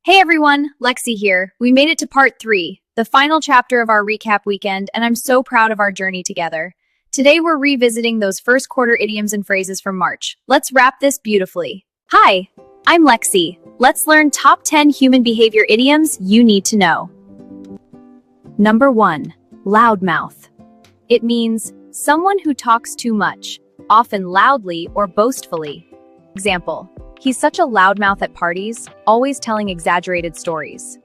Hey everyone, Lexi here. We made it to part 3, the final chapter of our recap weekend, and I'm so proud of our journey together. Today we're revisiting those first quarter idioms and phrases from March. Let's wrap this beautifully. Hi, I'm Lexi. Let's learn top 10 human behavior idioms you need to know. Number 1, loudmouth. It means someone who talks too much, often loudly or boastfully. Example: he's such a loudmouth at parties, always telling exaggerated stories.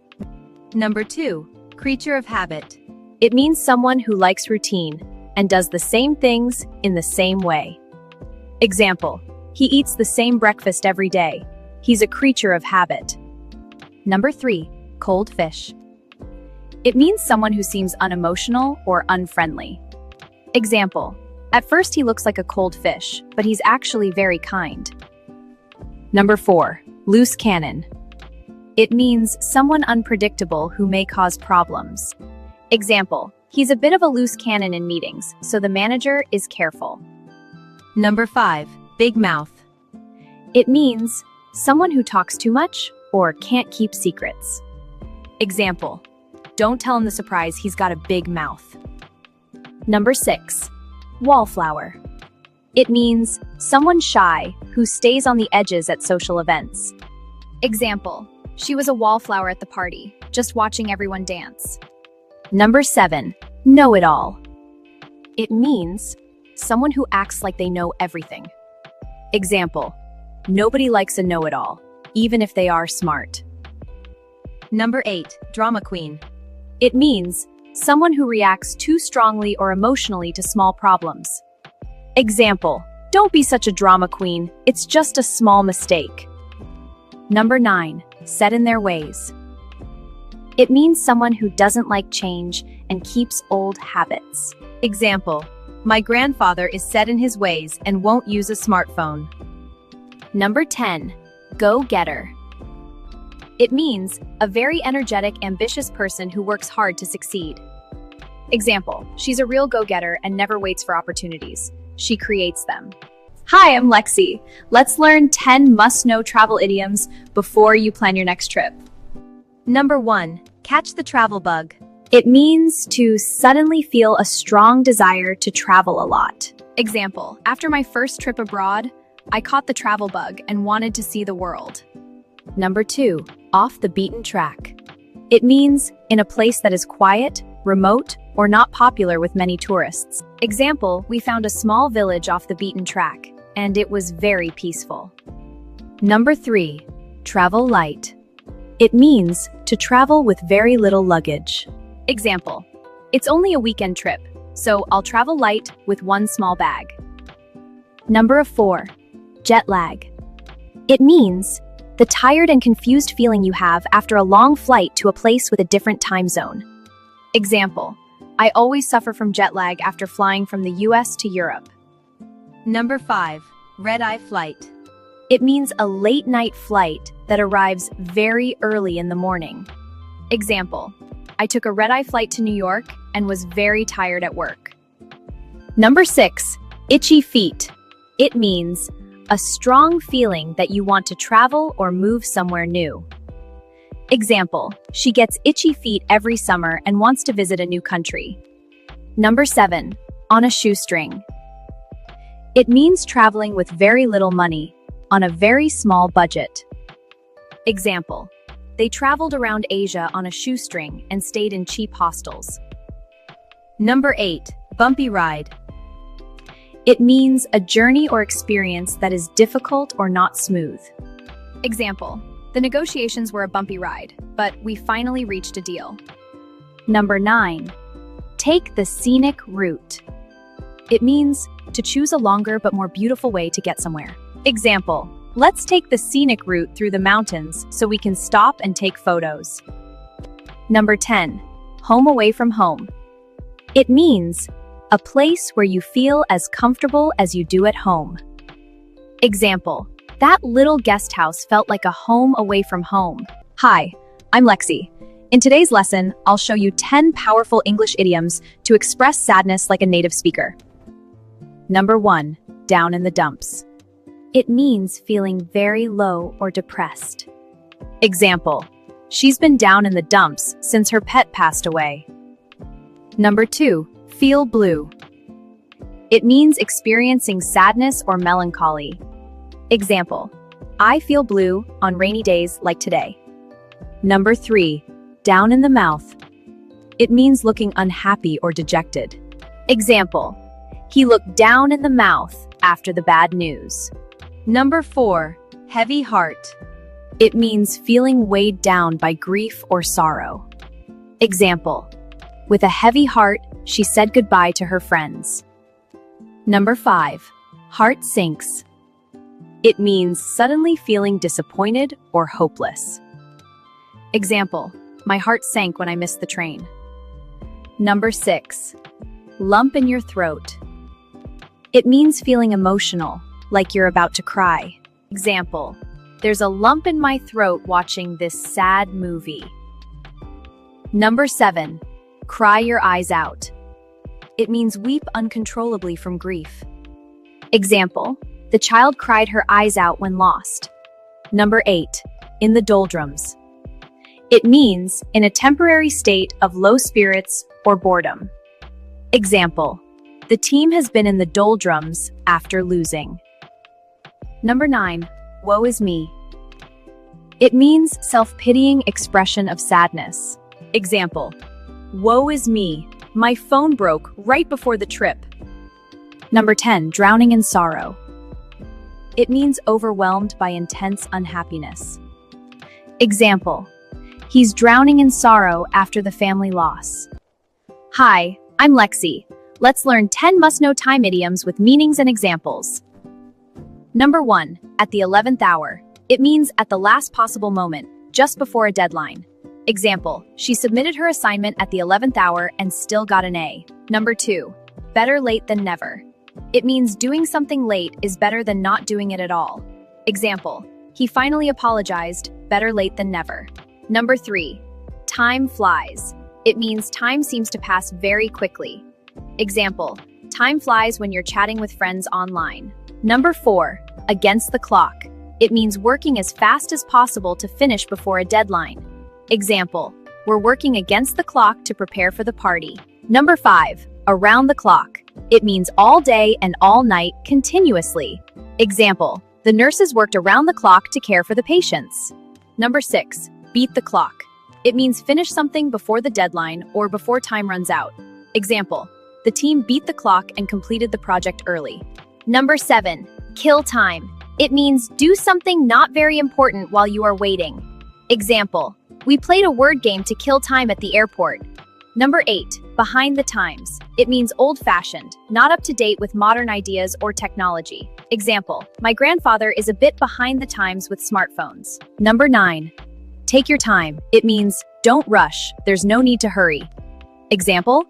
Number 2, creature of habit. It means someone who likes routine and does the same things in the same way. Example: he eats the same breakfast every day. He's a creature of habit. Number 3, cold fish. It means someone who seems unemotional or unfriendly. Example: at first he looks like a cold fish, but he's actually very kind. Number 4, loose cannon. It means someone unpredictable who may cause problems. Example: he's a bit of a loose cannon in meetings, so the manager is careful. Number 5, big mouth. It means someone who talks too much or can't keep secrets. Example: don't tell him the surprise, he's got a big mouth. Number 6, wallflower. It means someone shy who stays on the edges at social events. Example: she was a wallflower at the party, just watching everyone dance. Number 7, know-it-all. It means someone who acts like they know everything. Example: nobody likes a know-it-all, even if they are smart. Number 8, drama queen. It means someone who reacts too strongly or emotionally to small problems. Example: don't be such a drama queen, it's just a small mistake. Number 9, set in their ways. It means someone who doesn't like change and keeps old habits. Example: my grandfather is set in his ways and won't use a smartphone. Number 10, go-getter. It means a very energetic, ambitious person who works hard to succeed. Example: she's a real go-getter and never waits for opportunities. She creates them. Hi, I'm Lexi. Let's learn 10 must-know travel idioms before you plan your next trip. Number 1, catch the travel bug. It means to suddenly feel a strong desire to travel a lot. Example: after my first trip abroad, I caught the travel bug and wanted to see the world. Number 2, off the beaten track. It means in a place that is quiet, remote, or not popular with many tourists. Example: we found a small village off the beaten track, and it was very peaceful. Number 3, travel light. It means to travel with very little luggage. Example: it's only a weekend trip, so I'll travel light with one small bag. Number 4, jet lag. It means the tired and confused feeling you have after a long flight to a place with a different time zone. Example: I always suffer from jet lag after flying from the US to Europe. Number 5, red-eye flight. It means a late-night flight that arrives very early in the morning. Example: I took a red-eye flight to New York and was very tired at work. Number 6, itchy feet. It means a strong feeling that you want to travel or move somewhere new. Example: she gets itchy feet every summer and wants to visit a new country. Number 7, on a shoestring. It means traveling with very little money, on a very small budget. Example: they traveled around Asia on a shoestring and stayed in cheap hostels. Number 8, bumpy ride. It means a journey or experience that is difficult or not smooth. Example: the negotiations were a bumpy ride, but we finally reached a deal. Number 9, take the scenic route. It means to choose a longer but more beautiful way to get somewhere. Example: let's take the scenic route through the mountains so we can stop and take photos. Number 10, home away from home. It means a place where you feel as comfortable as you do at home. Example: that little guest house felt like a home away from home. Hi, I'm Lexi. In today's lesson, I'll show you 10 powerful English idioms to express sadness like a native speaker. Number 1, down in the dumps. It means feeling very low or depressed. Example: She's been down in the dumps since her pet passed away. Number 2, feel blue. It means experiencing sadness or melancholy. Example, I feel blue on rainy days like today. Number 3, down in the mouth. It means looking unhappy or dejected. Example, he looked down in the mouth after the bad news. Number 4, heavy heart. It means feeling weighed down by grief or sorrow. Example, with a heavy heart, she said goodbye to her friends. Number 5, heart sinks. It means suddenly feeling disappointed or hopeless. Example, my heart sank when I missed the train. Number 6, lump in your throat. It means feeling emotional, like you're about to cry. Example, there's a lump in my throat watching this sad movie. Number 7, cry your eyes out. It means weep uncontrollably from grief. Example, the child cried her eyes out when lost. Number 8, in the doldrums. It means in a temporary state of low spirits or boredom. Example, the team has been in the doldrums after losing. Number 9, woe is me. It means self-pitying expression of sadness. Example, woe is me, my phone broke right before the trip. Number 10, drowning in sorrow. It means overwhelmed by intense unhappiness. Example, he's drowning in sorrow after the family loss. Hi, I'm Lexi. Let's learn 10 must-know time idioms with meanings and examples. Number 1, at the 11th hour. It means at the last possible moment, just before a deadline. Example, she submitted her assignment at the 11th hour and still got an A. Number 2, better late than never. It means doing something late is better than not doing it at all. Example, he finally apologized, better late than never. Number 3, time flies. It means time seems to pass very quickly. Example, time flies when you're chatting with friends online. Number 4, against the clock. It means working as fast as possible to finish before a deadline. Example, we're working against the clock to prepare for the party. Number 5, around the clock. It means all day and all night continuously. Example, the nurses worked around the clock to care for the patients. Number 6, beat the clock. It means finish something before the deadline or before time runs out. Example, the team beat the clock and completed the project early. Number 7, kill time. It means do something not very important while you are waiting. Example, we played a word game to kill time at the airport. Number 8, behind the times. It means old-fashioned, not up to date with modern ideas or technology. Example, my grandfather is a bit behind the times with smartphones. Number 9, take your time. It means don't rush, there's no need to hurry. Example,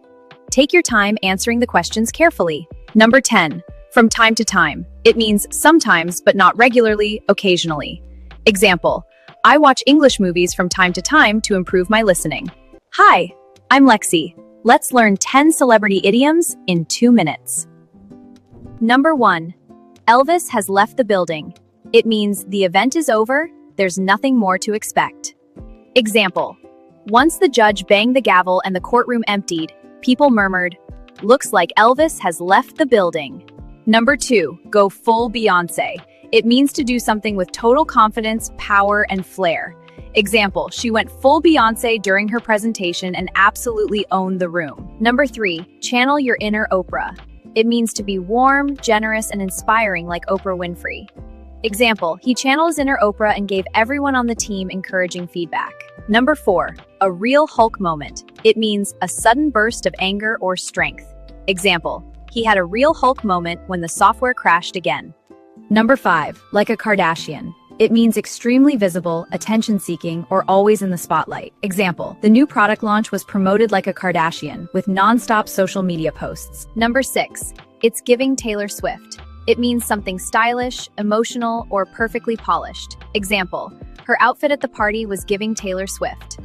take your time answering the questions carefully. Number 10, from time to time. It means sometimes, but not regularly, occasionally. Example, I watch English movies from time to time to improve my listening. Hi, I'm Lexi. Let's learn 10 celebrity idioms in 2 minutes. Number 1, Elvis has left the building. It means the event is over, there's nothing more to expect. Example, once the judge banged the gavel and the courtroom emptied, people murmured, looks like Elvis has left the building. Number 2, go full Beyoncé. It means to do something with total confidence, power, and flair. Example, she went full Beyoncé during her presentation and absolutely owned the room. Number 3, channel your inner Oprah. It means to be warm, generous, and inspiring like Oprah Winfrey. Example, he channeled his inner Oprah and gave everyone on the team encouraging feedback. Number 4, a real Hulk moment. It means a sudden burst of anger or strength. Example, he had a real Hulk moment when the software crashed again. Number 5, like a Kardashian. It means extremely visible, attention-seeking, or always in the spotlight. Example, the new product launch was promoted like a Kardashian, with non-stop social media posts. Number 6, it's giving Taylor Swift. It means something stylish, emotional, or perfectly polished. Example, her outfit at the party was giving Taylor Swift.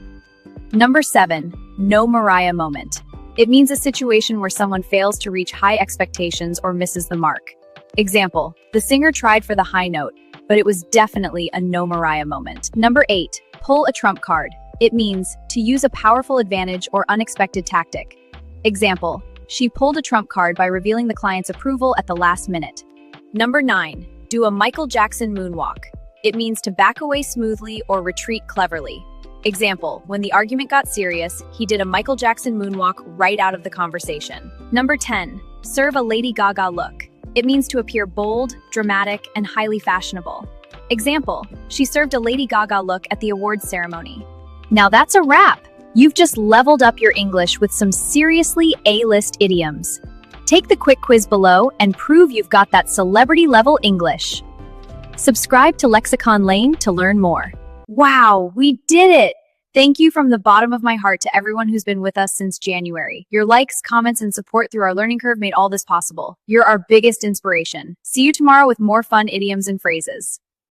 Number 7, no Mariah moment. It means a situation where someone fails to reach high expectations or misses the mark. Example, the singer tried for the high note, but it was definitely a no Mariah moment. Number 8, pull a trump card. It means to use a powerful advantage or unexpected tactic. Example, she pulled a trump card by revealing the client's approval at the last minute. Number 9, do a Michael Jackson moonwalk. It means to back away smoothly or retreat cleverly. Example, when the argument got serious, he did a Michael Jackson moonwalk right out of the conversation. Number 10, serve a Lady Gaga look. It means to appear bold, dramatic, and highly fashionable. Example, she served a Lady Gaga look at the awards ceremony. Now that's a wrap! You've just leveled up your English with some seriously A-list idioms. Take the quick quiz below and prove you've got that celebrity-level English. Subscribe to Lexicon Lane to learn more. Wow, we did it! Thank you from the bottom of my heart to everyone who's been with us since January. Your likes, comments, and support through our learning curve made all this possible. You're our biggest inspiration. See you tomorrow with more fun idioms and phrases.